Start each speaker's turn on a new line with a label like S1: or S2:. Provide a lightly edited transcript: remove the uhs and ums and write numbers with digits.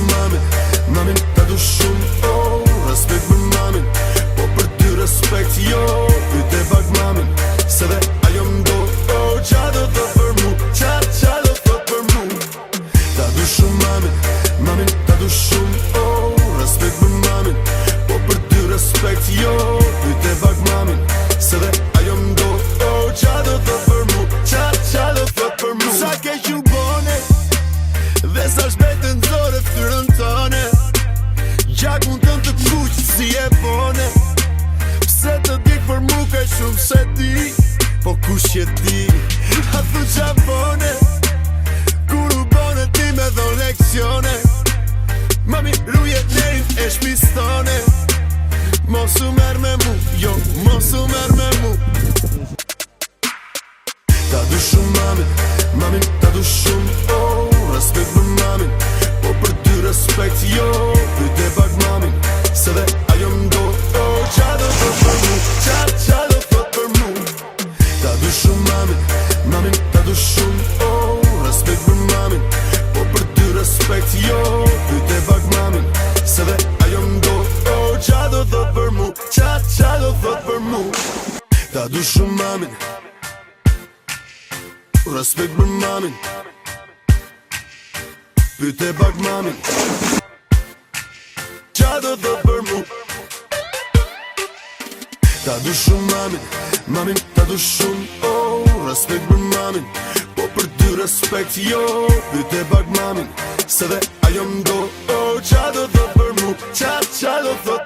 S1: shumë mamin ta du shumë, oh. Respekt për mamin, po për ty respekt jo. Pyte pak mamin, se dhe ajo mdo, oh. Qa do thot për mu, qa do thot për mu. Ta du shumë mamin ta du shumë, oh. Respekt për mamin, po për ty respekt jo. Pyte pak mamin, se dhe ajo mdo, oh. Qa do thot për mu, qa do thot për mu. Sa ke që bone, dhe sa shbetën zore ftyrën tone. Gjakun tën të kuq si e bone. Pse të dik për mu ka shumë se ti, po kush je ti? A thu qa bone, kur u bone ti me dhon leksione. Mami ruje nerin e shpistone. Mos u merr me mu, jo, mos u merr me mu. Ta du shumë mamin ta du shumë, oh. Respekt për mamin, po për ty respekt jo. Pyte pak mamin, se dhe ajo mdo, oh. Qa do thot për mu, qa do thot për mu. Ta du shumë mamin ta du shumë, oh. Respekt për mamin, po për ty respekt jo. Pyte pak mamin, se dhe ajo mdo, oh. Qa do thot për mu, qa do thot për mu. Ta du shumë mamin, respekt për mamin, pyte pak mamin, qa do thot për mu. Ta du shumë mamin ta du shumë, oh. Respekt për mamin, po për ty respekt jo. Pyte pak mamin, se dhe ajo mdo, oh. Qa do thot për mu, qa do thot